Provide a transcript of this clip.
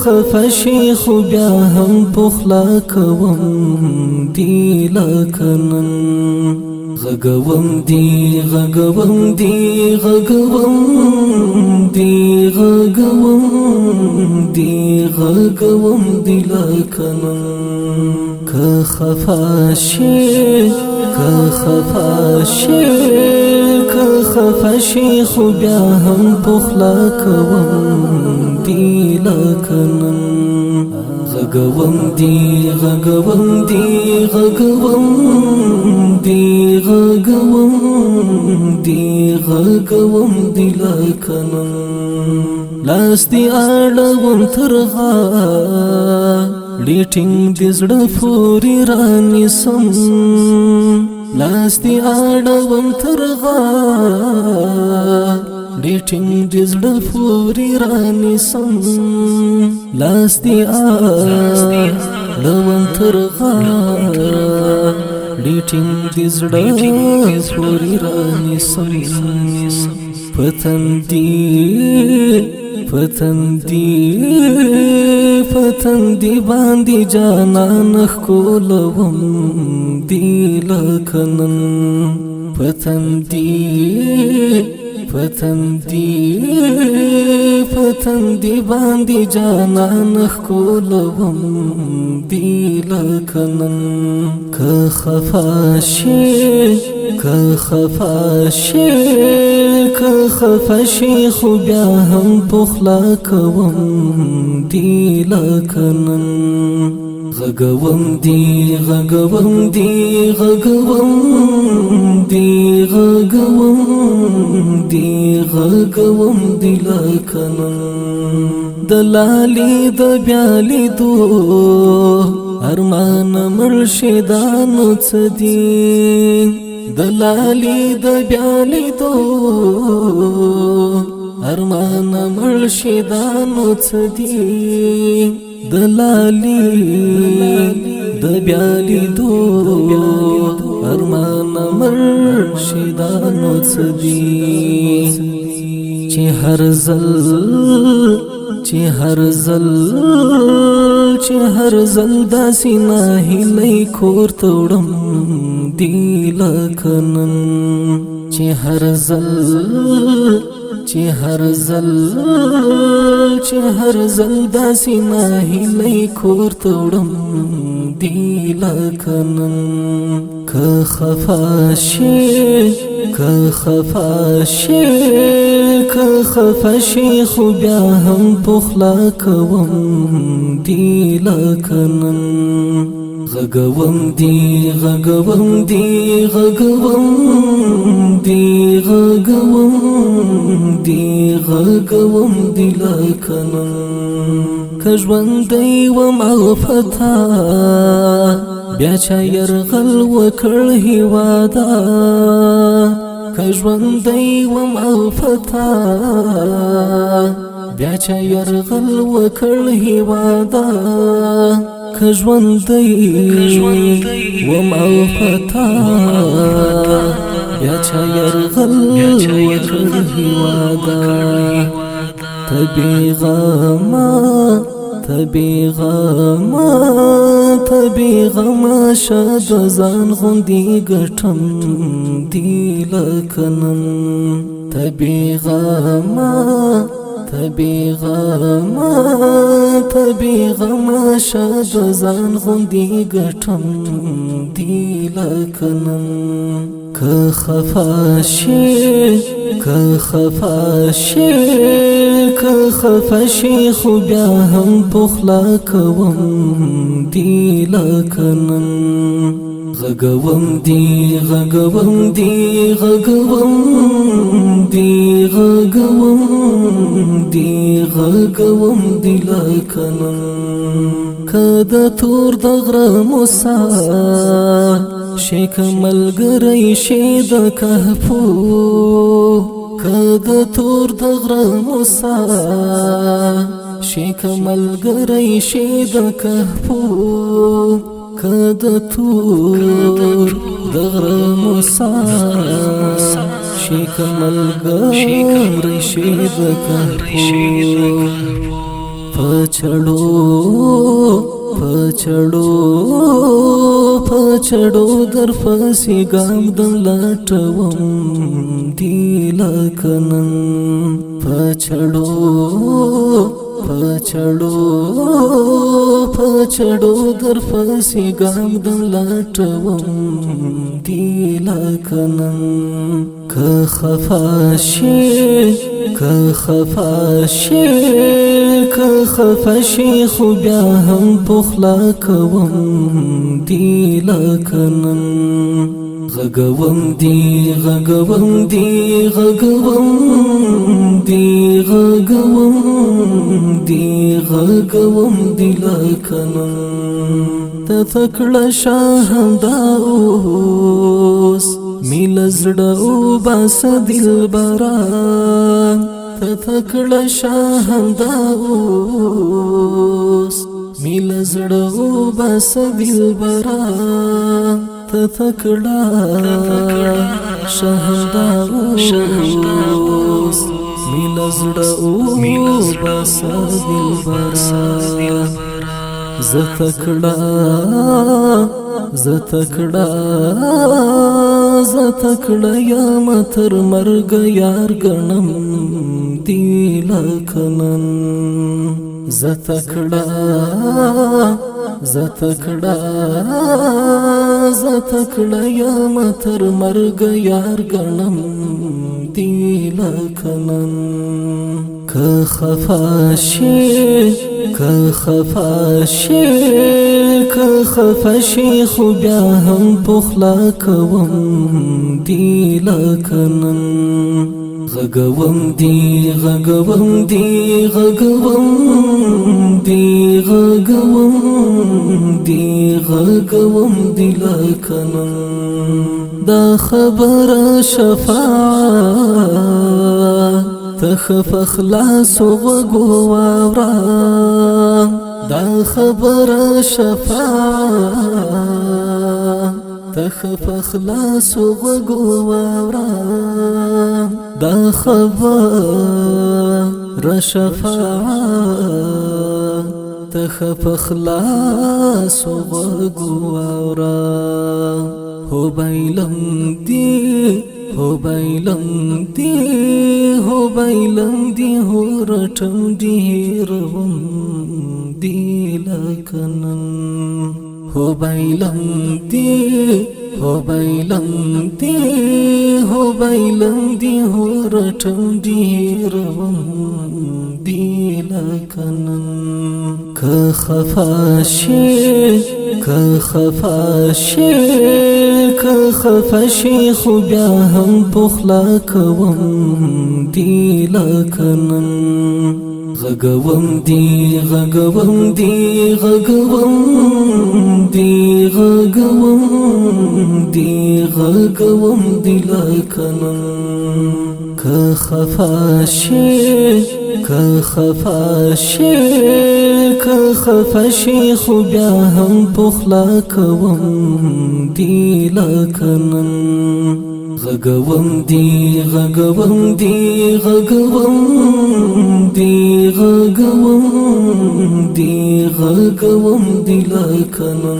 خفاشي خو بیا هم پخلا کوم دی لکنن غږوم دی لکنن که خفاشي خو بیا هم پخلا کوم دی لکنن غږوم دی لکنن لاس دی اړوم ترغا لیټینګ د زړه پورې رانیسم لاس دی اړوم ترغا لیټینګ د زړه پورې رانیسم لاس دی اړوم ترغا لیټینګ د زړه پورې رانیسم پتندی باندې جانان ښکلوم دی لکنن پتندی باندې جانان ښکلوم دی لکنن که خفاشي خو بیا هم پخلا کوم دی لکنن غږوم دی لکنن د لالي د بیالي دو ارمان مرشدانو څه دي د لالي د بیالي دو ارمان مرشدانو څه دي د لالي د بیالي دو ارمان مرشدانو څه دي چې هر زل داسې ناهیلۍ کور ته وړم دی لکنن چې هر زل داسې ناهیلۍ کور ته وړم دی لکنن که خفاشي خو بیا هم پخلا کوم دی لکنن غږوم دی لکنن که ژوندی وم او فتا بیا چا یرغل وکړ هیوادا که ژوندی وم او فتا بیا چا یرغل وکړ هیوادا که ژوندی وم او فتا بیا چا یرغل وکړ هیوادا طبی غما شد ځان غوندې ګټم دی لکنن طبی غما شد ځان غوندې ګټم دی لکنن که خفاشي خو بیا هم پخلا کوم دی لکنن غږوم دی لکنن که د تور د غره موسی شیک ملګری شي د کهفو کد تور د غره موسی شیک ملګری شي د کهفو کد تور د غره موسی شیک ملګری شي د کهفو پچړو در پسې ګام د لټوم دی لکنن پچړو در پسې ګام د لټوم دی لکنن که خفاشي خو بیا هم پخلا کوم دی لکنن غږوم دی لکنن ته تکړه شاهنده اوس میل زړه وباس دلبره ته تکړه شاهنده اوس میل زړه وباس دلبره ته تکړه شاهنده اوس میل زړه وباس دلبره زه تکړه یم تر مرګ یار ګڼم دی لکنن زه تکړه یم تر مرګ یار ګڼم دی لکنن که خفاشي خو بیا هم پخلا کوم دی لکنن غږوم دی لکنن دا خبره شفاعت تخف خلاص وغو واورا دا خبر شفاعت تخف خلاص وغو واورا دا خبر شفاعت تخف خلاص وغو واورا هو بایلم دی هو رټم دی روم دی لکنن هو بایلم دی هو رټم دی روم دی لکنن که خفاشي خو بیا هم پخلا کوم دی لکنن غږوم دی لکنن که خفاشي خو بیا هم پخلا کوم دی لکنن غږوم دی لکنن